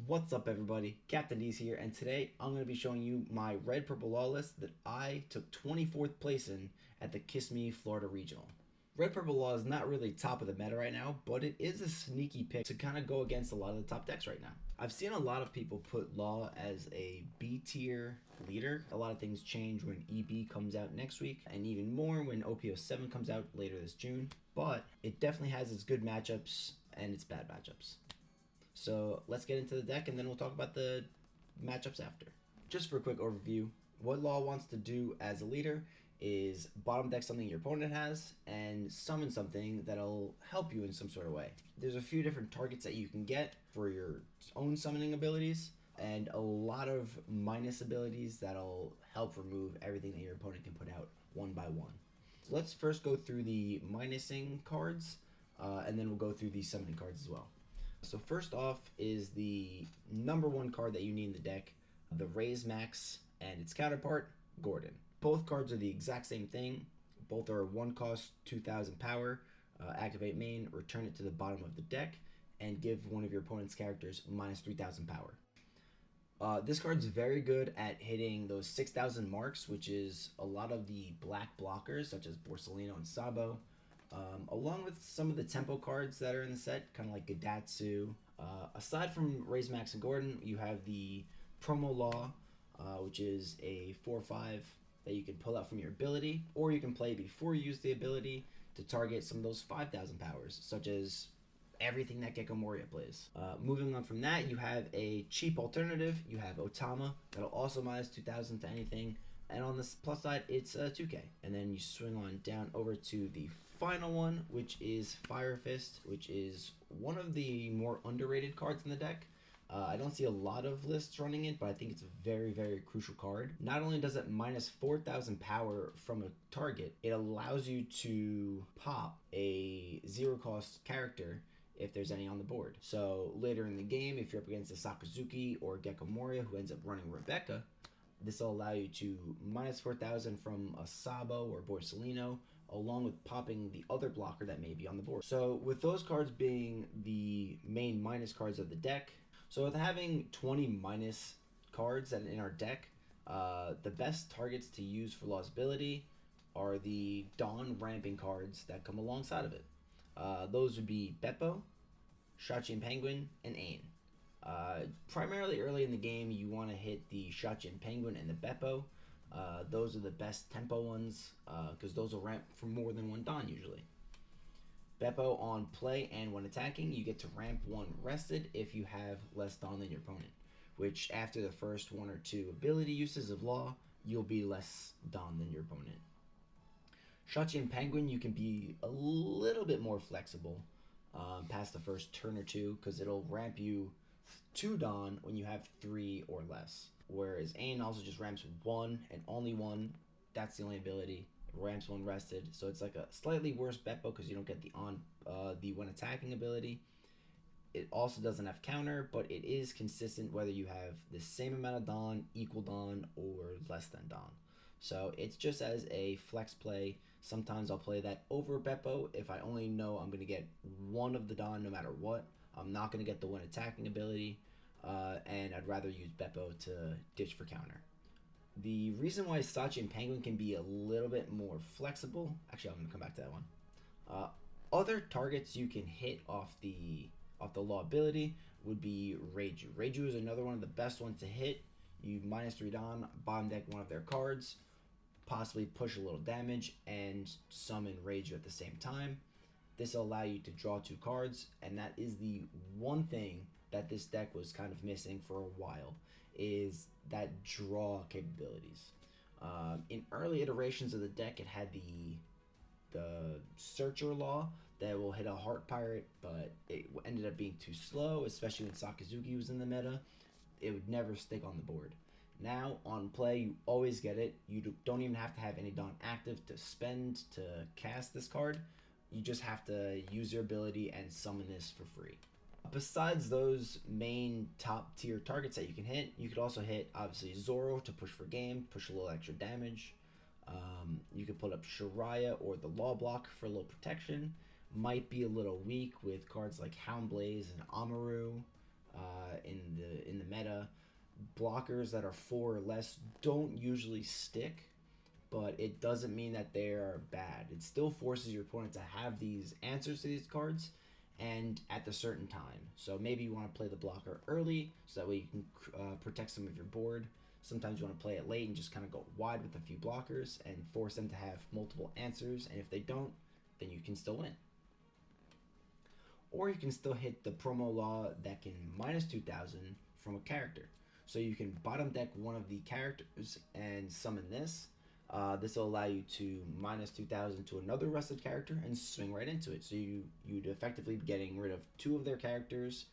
What's up everybody, Captain D's here, and today I'm going to be showing you my red purple law list that I took 24th place in at the Kissimmee Florida Regional. Red purple law is not really top of the meta right now, but it is a sneaky pick to kind of go against a lot of the top decks right now. I've seen a lot of people put law as a B tier leader. A lot of things change when EB comes out next week, and even more when OPO7 comes out later this June, but it definitely has its good matchups and its bad matchups. So let's get into the deck and then we'll talk about the matchups after. Just for a quick overview, what Law wants to do as a leader is bottom deck something your opponent has and summon something that'll help you in some sort of way. There's a few different targets that you can get for your own summoning abilities and a lot of minus abilities that'll help remove everything that your opponent can put out one by one. So let's first go through the minusing cards and then we'll go through the summoning cards as well. So first off is the number one card that you need in the deck, the Raise Max and its counterpart, Gordon. Both cards are the exact same thing. Both are 1 cost, 2000 power, activate main, return it to the bottom of the deck, and give one of your opponent's characters minus 3000 power. This card's very good at hitting those 6000 marks, which is a lot of the black blockers such as Borsellino and Sabo. Along with some of the tempo cards that are in the set, kind of like Gadatsu. Aside from Raise Max and Gordon, you have the Promo Law, which is a 4/5 that you can pull out from your ability, or you can play before you use the ability to target some of those 5000 powers, such as everything that Gecko Moria plays. Moving on from that, you have a cheap alternative. You have Otama, that'll also minus 2000 to anything. And on the plus side, it's 2k. And then you swing on down over to the final one, which is Fire Fist, which is one of the more underrated cards in the deck. I don't see a lot of lists running it, but I think it's a very, very crucial card. Not only does it minus 4000 power from a target, it allows you to pop a 0 cost character if there's any on the board. So later in the game, if you're up against a Sakazuki or Gecko Moria who ends up running Rebecca, this will allow you to minus 4000 from a Sabo or Borsellino, along with popping the other blocker that may be on the board. So with those cards being the main minus cards of the deck, so with having 20 minus cards in our deck, the best targets to use for Law's ability are the Dawn ramping cards that come alongside of it. Those would be Beppo, Shachi Penguin, and Ain. Primarily early in the game, you want to hit the Shachi Penguin and the Beppo. Those are the best tempo ones because those will ramp for more than one Dawn usually. Beppo on play and when attacking, you get to ramp 1 rested if you have less Dawn than your opponent, which after the first 1 or 2 ability uses of Law, you'll be less Dawn than your opponent. Shachi Penguin, you can be a little bit more flexible past the first turn or 2 because it'll ramp you 2 Dawn when you have 3 or less. Whereas Ain also just ramps 1 and only 1. That's the only ability. It ramps 1 rested. So it's like a slightly worse Beppo because you don't get the when attacking ability. It also doesn't have counter, but it is consistent whether you have the same amount of Dawn, equal Dawn, or less than Dawn. So it's just as a flex play. Sometimes I'll play that over Beppo if I only know I'm going to get 1 of the Dawn no matter what. I'm not going to get the when attacking ability, and I'd rather use Beppo to ditch for counter. The reason why Sachi and Penguin can be a little bit more flexible, actually I'm going to come back to that one. Other targets you can hit off the Law ability would be Reiju. Reiju is another one of the best ones to hit. You minus 3 Dawn, bottom deck one of their cards, possibly push a little damage, and summon Reiju at the same time. This will allow you to draw 2 cards, and that is the one thing that this deck was kind of missing for a while, is that draw capabilities. In early iterations of the deck, it had the Searcher Law that will hit a Heart Pirate, but it ended up being too slow, especially when Sakazuki was in the meta. It would never stick on the board. Now, on play, you always get it. You don't even have to have any Dawn active to spend to cast this card. You just have to use your ability and summon this for free. Besides those main top tier targets that you can hit, you could also hit obviously Zoro to push for game, push a little extra damage. You could put up Shiraya or the Law block for a little protection. Might be a little weak with cards like Houndblaze and Amaru in meta. Blockers that are 4 or less don't usually stick, but it doesn't mean that they are bad. It still forces your opponent to have these answers to these cards and at a certain time. So maybe you want to play the blocker early so that way you can protect some of your board. Sometimes you want to play it late and just kind of go wide with a few blockers and force them to have multiple answers, and if they don't, then you can still win. Or you can still hit the promo law that can minus 2,000 from a character. So you can bottom deck one of the characters and summon this. This will allow you to minus 2,000 to another rested character and swing right into it. So you'd effectively be getting rid of 2 of their characters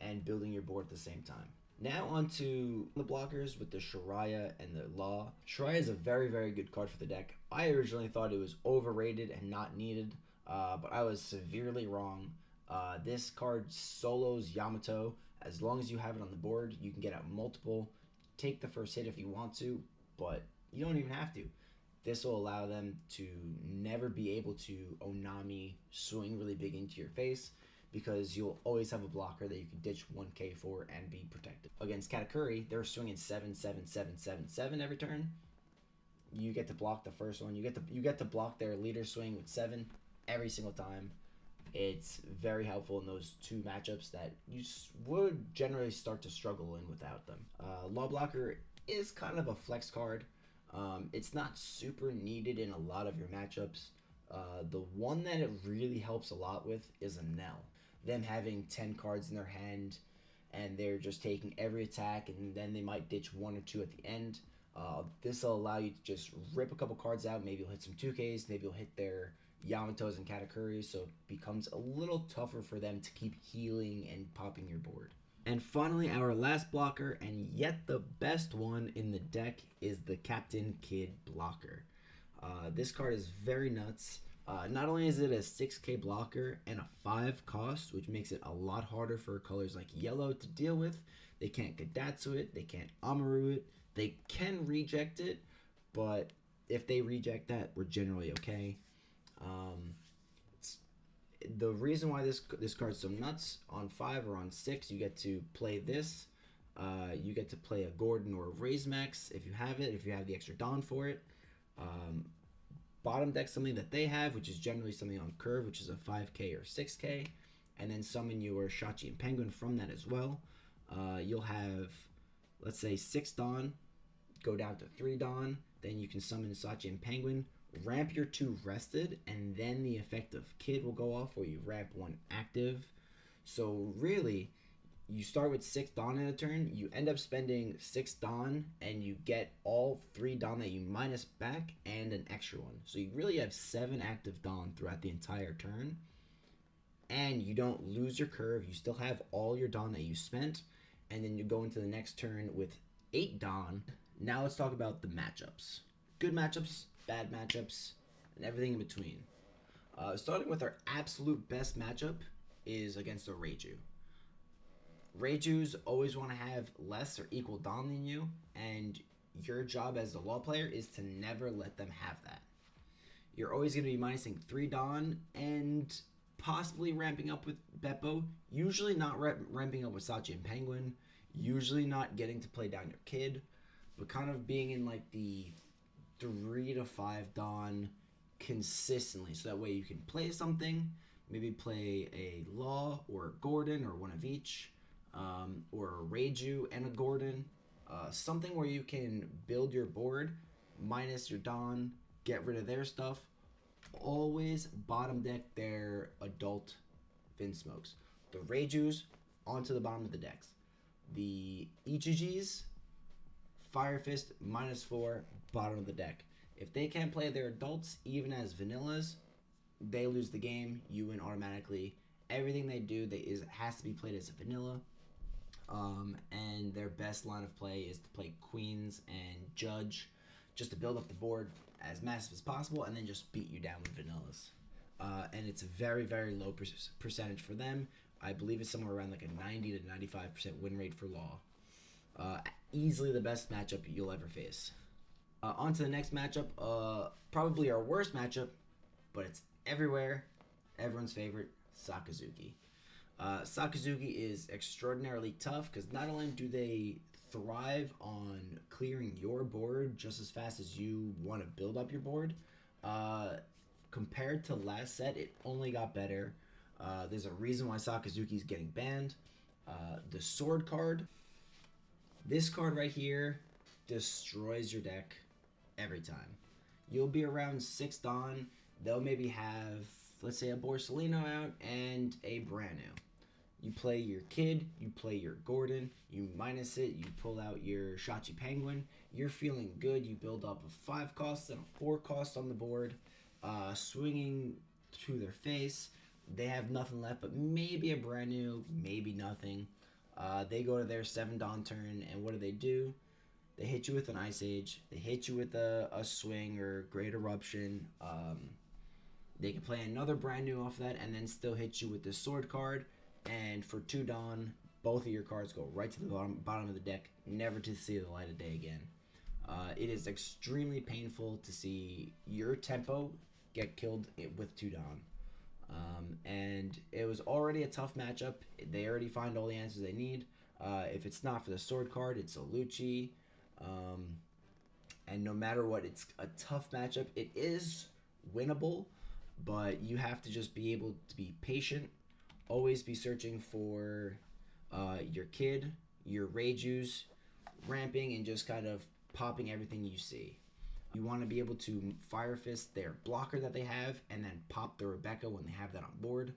and building your board at the same time. Now onto the blockers with the Shariah and the Law. Shariah is a very, very good card for the deck. I originally thought it was overrated and not needed, but I was severely wrong. This card solos Yamato. As long as you have it on the board, you can get out multiple. Take the first hit if you want to, but you don't even have to. This will allow them to never be able to Onami swing really big into your face, because you'll always have a blocker that you can ditch 1k for and be protected. Against Katakuri, they're swinging 7, 7, 7, 7, 7 every turn. You get to block the first one. You get to block their leader swing with 7 every single time. It's very helpful in those 2 matchups that you would generally start to struggle in without them. Law Blocker is kind of a flex card. It's not super needed in a lot of your matchups. The one that it really helps a lot with is a Nell. Them having 10 cards in their hand and they're just taking every attack, and then they might ditch 1 or 2 at the end. This will allow you to just rip a couple cards out. Maybe you'll hit some 2Ks, maybe you'll hit their Yamatos and Katakuris, so it becomes a little tougher for them to keep healing and popping your board. And finally, our last blocker, and yet the best one in the deck, is the Captain Kid blocker. This card is very nuts. Not only is it a 6k blocker and a 5 cost, which makes it a lot harder for colors like yellow to deal with. They can't Gadatsu it, they can't Amaru it, they can reject it, but if they reject that, we're generally okay. The reason why this card's so nuts, on 5 or on 6, you get to play this. You get to play a Gordon or a Raise Max if you have it, if you have the extra Dawn for it. Bottom deck something that they have, which is generally something on curve, which is a 5k or 6k, and then summon your Shachi and Penguin from that as well. You'll have, let's say, 6 Dawn, go down to 3 Dawn, then you can summon Sachi and Penguin, ramp your 2 rested, and then the effect of Kid will go off where you ramp 1 active. So really, you start with 6 Dawn in a turn, you end up spending 6 Dawn, and you get all 3 Dawn that you minus back and an extra one. So you really have 7 active Dawn throughout the entire turn, and you don't lose your curve. You still have all your Dawn that you spent, and then you go into the next turn with 8 Dawn. Now let's talk about the matchups. Good matchups, bad matchups, and everything in between. Starting with our absolute best matchup is against a Reiju. Reijus always want to have less or equal Dawn than you, and your job as a law player is to never let them have that. You're always going to be minusing 3 Dawn and possibly ramping up with Beppo, usually not ramping up with Sachi and Penguin, usually not getting to play down your Kid, but kind of being in like the 3 to 5 Dawn consistently, so that way you can play something, maybe play a Law or a Gordon or one of each, or a Reiju and a Gordon, something where you can build your board, minus your Dawn, get rid of their stuff. Always bottom deck their adult Vinsmokes. The Reijus onto the bottom of the decks. The Ichiji's, Fire Fist, -4, bottom of the deck. If they can't play their adults, even as vanillas, they lose the game. You win automatically. Everything they do has to be played as a vanilla. And their best line of play is to play Queens and Judge, just to build up the board as massive as possible, and then just beat you down with vanillas. And it's a very, very low percentage for them. I believe it's somewhere around like a 90 to 95% win rate for Law. Easily the best matchup you'll ever face. On to the next matchup, probably our worst matchup, but it's everywhere. Everyone's favorite, Sakazuki. Sakazuki is extraordinarily tough because not only do they thrive on clearing your board just as fast as you want to build up your board, uh, compared to last set, it only got better. There's a reason why Sakazuki is getting banned. The sword card, this card right here, destroys your deck every time. You'll be around 6 Dawn. They'll maybe have, let's say, a Borsalino out and a brand new. You play your Kid, you play your Gordon, you minus it, you pull out your Shachi Penguin. You're feeling good. You build up a 5 cost and a 4 cost on the board, swinging to their face. They have nothing left, but maybe a brand new, maybe nothing. They go to their 7 Dawn turn, and what do? They hit you with an Ice Age. They hit you with a swing or Great Eruption. They can play another brand new off that and then still hit you with the sword card. And for 2 Dawn, both of your cards go right to the bottom of the deck, never to see the light of day again. It is extremely painful to see your tempo get killed with 2 Dawn. And it was already a tough matchup. They already find all the answers they need. If it's not for the sword card, it's a Lucci. And no matter what, it's a tough matchup. It is winnable, but you have to just be able to be patient. Always be searching for your Kid, your Reijus, ramping, and just kind of popping everything you see. You want to be able to Fire Fist their blocker that they have and then pop the Rebecca when they have that on board.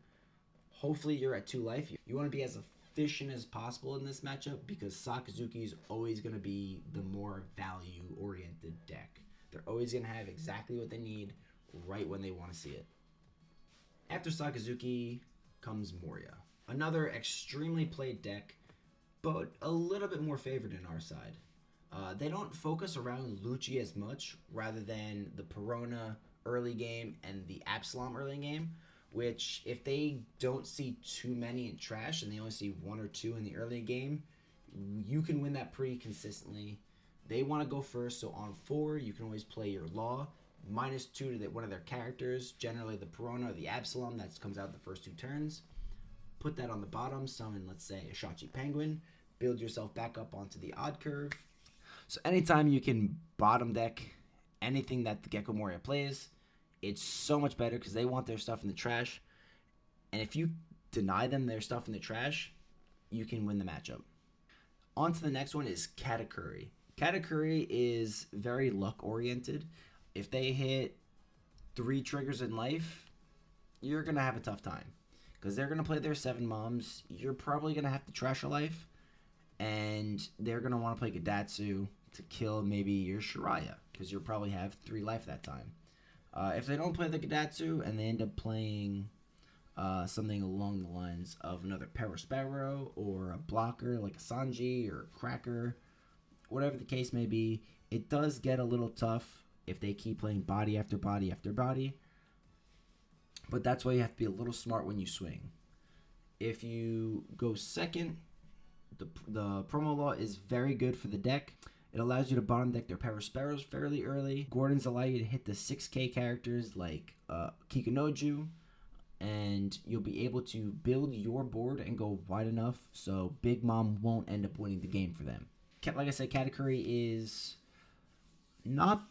Hopefully you're at 2 life. You want to be as efficient as possible in this matchup because Sakazuki is always going to be the more value-oriented deck. They're always going to have exactly what they need right when they want to see it. After Sakazuki comes Moria. Another extremely played deck, but a little bit more favored in our side. They don't focus around Lucci as much, rather than the Perona early game and the Absalom early game, which if they don't see too many in trash and they only see 1 or 2 in the early game, you can win that pretty consistently. They want to go first, so on 4, you can always play your Law, -2 to one of their characters, generally the Perona or the Absalom that comes out the first 2 turns. Put that on the bottom, summon, let's say, a Shachi Penguin, build yourself back up onto the odd curve. So anytime you can bottom deck anything that the Gecko Moria plays, it's so much better because they want their stuff in the trash. And if you deny them their stuff in the trash, you can win the matchup. On to the next one is Katakuri. Katakuri is very luck-oriented. If they hit 3 triggers in life, you're going to have a tough time. Because they're going to play their 7 moms. You're probably going to have to trash a life. And they're going to want to play Gadatsu to kill maybe your Shiraya. Because you'll probably have 3 life that time. If they don't play the Gadatsu and they end up playing something along the lines of another Parasparrow or a blocker like a Sanji or a Cracker, whatever the case may be, it does get a little tough if they keep playing body after body after body. But that's why you have to be a little smart when you swing. If you go second, the promo law is very good for the deck. It allows you to bottom deck their Parasparrows fairly early. Gordons allow you to hit the 6k characters like Kikunoju, and you'll be able to build your board and go wide enough so Big Mom won't end up winning the game for them. Like I said, Katakuri is not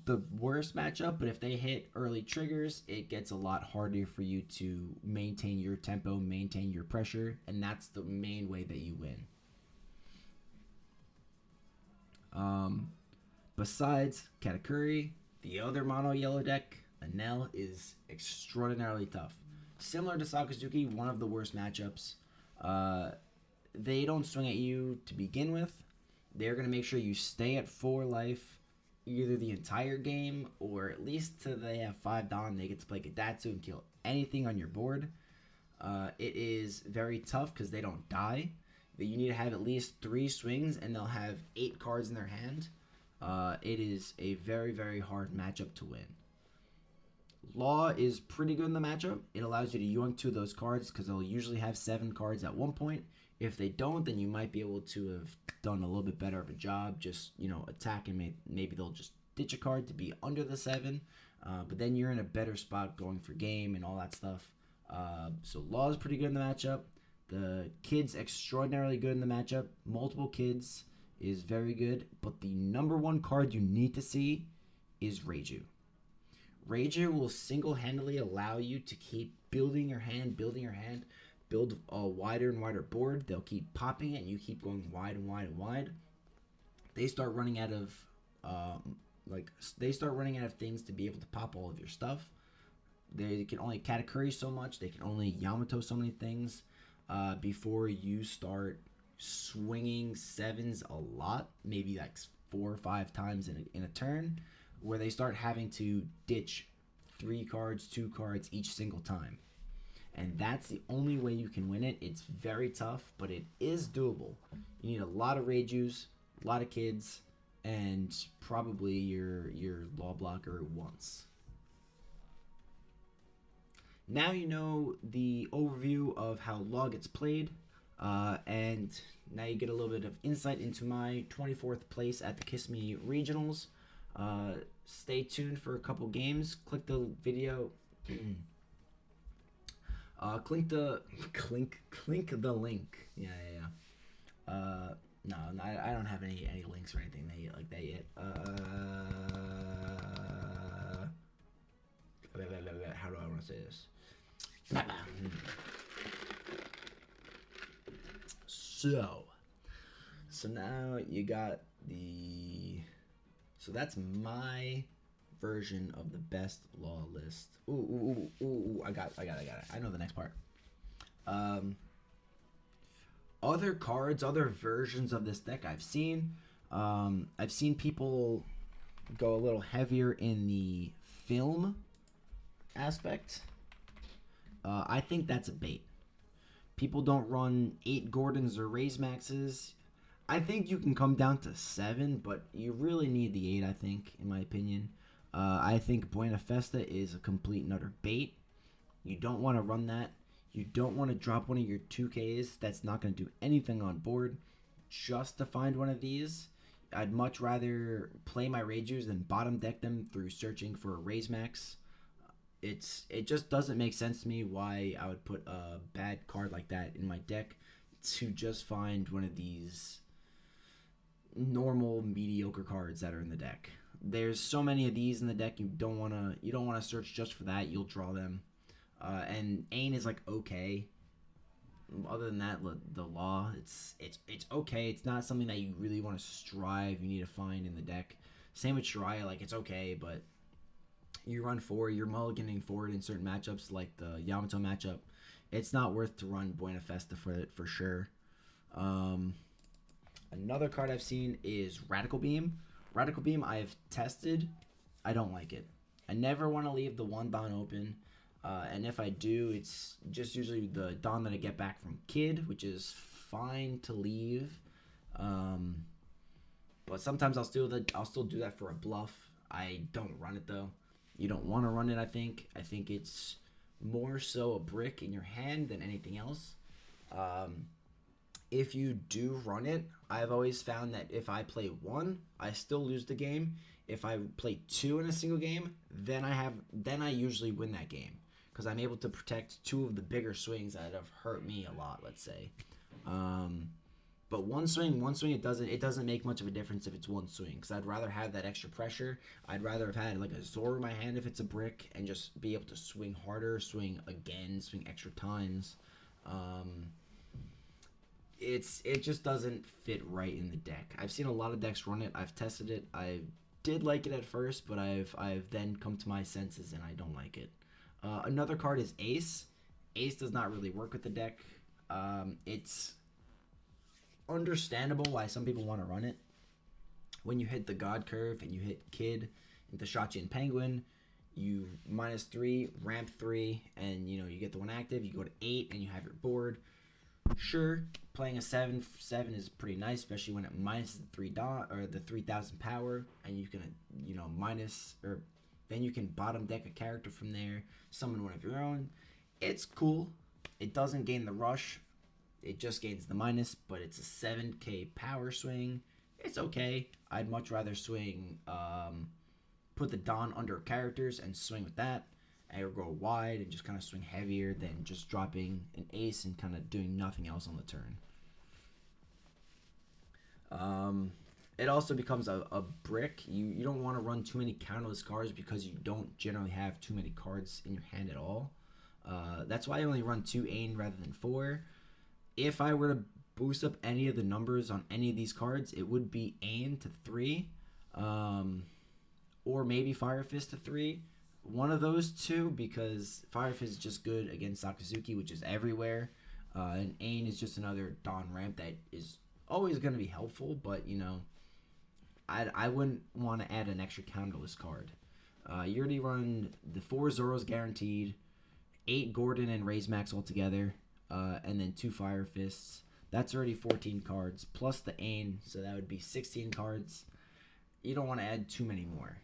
the worst matchup, but if they hit early triggers, it gets a lot harder for you to maintain your tempo, maintain your pressure, and that's the main way that you win. Besides Katakuri, the other mono yellow deck, Enel, is extraordinarily tough. Similar to Sakazuki, one of the worst matchups. They don't swing at you to begin with. They're going to make sure you stay at 4 life either the entire game or at least till they have 5 Dawn. They get to play Gadatsu and kill anything on your board. It is very tough because they don't die. You need to have at least 3 swings and they'll have 8 cards in their hand. It is a very, very hard matchup to win. Law is pretty good in the matchup. It allows you to yoink 2 of those cards because they'll usually have 7 cards at one point. If they don't, then you might be able to have done a little bit better of a job. Just, attack and maybe they'll just ditch a card to be under the 7. But then you're in a better spot going for game and all that stuff. So Law is pretty good in the matchup. The kid's extraordinarily good in the matchup. Multiple kids is very good, but the number one card you need to see is Reiju. Reiju will single-handedly allow you to keep building your hand, build a wider and wider board. They'll keep popping it, and you keep going wide and wide and wide. They start running out of things to be able to pop all of your stuff. They can only Katakuri so much. They can only Yamato so many things before you start swinging sevens a lot, maybe like 4 or 5 times in a turn, where they start having to ditch 3 cards, 2 cards each single time. And that's the only way you can win it. It's very tough, but it is doable. You need a lot of Reijus, a lot of kids, and probably your law blocker once. Now you know the overview of how law gets played, and now you get a little bit of insight into my 24th place at the Kissimmee Regionals. Stay tuned for a couple games. Click the video. Clink the link. Yeah. No, I don't have any links or anything like that yet. How do I want to say this? So now you got so that's my version of the best law list. Ooh, I got it. I know the next part. Other cards, other versions of this deck I've seen. I've seen people go a little heavier in the film aspect. I think that's a bait. People don't run 8 Gordons or Raise Maxes. I think you can come down to 7, but you really need the 8, I think, in my opinion. I think Buena Festa is a complete and utter bait. You don't want to run that. You don't want to drop one of your 2Ks that's not going to do anything on board just to find one of these. I'd much rather play my Reijus than bottom deck them through searching for a Raise Max. It just doesn't make sense to me why I would put a bad card like that in my deck to just find one of these normal mediocre cards that are in the deck. There's so many of these in the deck, you don't want to search just for that. You'll draw them. And Ain is like okay. Other than that, the law, it's okay. It's not something that you really want to strive. You need to find in the deck. Same with Shiraya, like it's okay, but you run 4, you're mulliganing forward in certain matchups like the Yamato matchup. It's not worth to run Buena Festa for it for sure. Another card I've seen is Radical Beam. Radical Beam I've tested. I don't like it. I never want to leave the 1 Don open. And if I do, it's just usually the Don that I get back from Kid, which is fine to leave. But sometimes I'll still do that for a bluff. I don't run it though. You don't want to run it, I think. I think it's more so a brick in your hand than anything else. If you do run it, I've always found that if I play 1, I still lose the game. If I play 2 in a single game, then I usually win that game because I'm able to protect 2 of the bigger swings that have hurt me a lot, let's say. But one swing, it doesn't make much of a difference if it's 1 swing because I'd rather have that extra pressure. I'd rather have had like a Zoro in my hand if it's a brick and just be able to swing harder, swing again, swing extra times. It just doesn't fit right in the deck. I've seen a lot of decks run it. I've tested it. I did like it at first, but I've then come to my senses and I don't like it. Another card is Ace. Ace does not really work with the deck. It's understandable why some people want to run it. When you hit the God Curve and you hit Kid into Shachi and Penguin, you -3, ramp 3, and you get the 1 active. You go to 8 and you have your board. Sure, playing a 7/7 is pretty nice, especially when it minuses the 3,000 power, and you can then you can bottom deck a character from there, summon one of your own. It's cool. It doesn't gain the rush. It just gains the minus, but it's a 7k power swing. It's okay. I'd much rather swing, put the Don under characters and swing with that. or go wide and just kind of swing heavier than just dropping an ace and kind of doing nothing else on the turn. It also becomes a brick. You don't want to run too many counterless cards because you don't generally have too many cards in your hand at all. That's why I only run 2 Ain rather than 4. If I were to boost up any of the numbers on any of these cards, it would be Ain to 3, or maybe Fire Fist to 3. One of those two, because Fire Fist is just good against Sakazuki, which is everywhere, and Ain is just another Dawn ramp that is always going to be helpful, but you know, I wouldn't want to add an extra counterless card. You already run the 4 Zoros guaranteed, 8 Gordon and Raise Max altogether, and then 2 Fire Fists. That's already 14 cards, plus the Ain, so that would be 16 cards. You don't want to add too many more.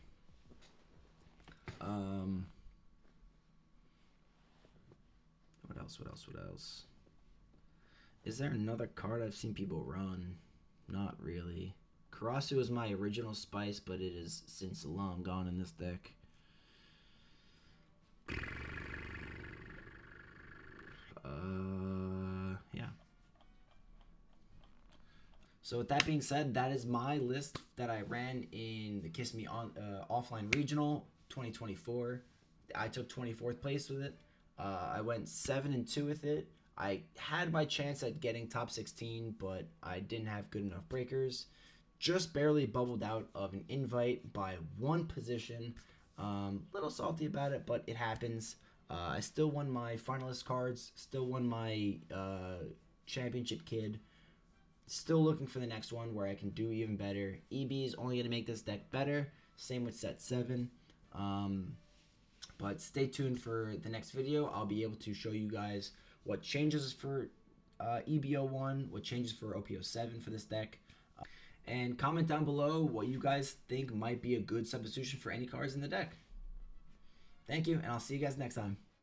What else? Is there another card I've seen people run? Not really. Karasu is my original spice, but it is since long gone in this deck. Yeah. So with that being said, that is my list that I ran in the Kissimmee offline regional 2024. I took 24th place with it. I went 7-2 with it. I had my chance at getting top 16, but I didn't have good enough breakers. Just barely bubbled out of an invite by 1 position. Little salty about it, but it happens. I still won my finalist cards. Still won my championship kid. Still looking for the next one where I can do even better. EB is only going to make this deck better. Same with set 7. But stay tuned for the next video. I'll be able to show you guys what changes for EBO1, what changes for OPO7 for this deck. And comment down below what you guys think might be a good substitution for any cards in the deck. Thank you, and I'll see you guys next time.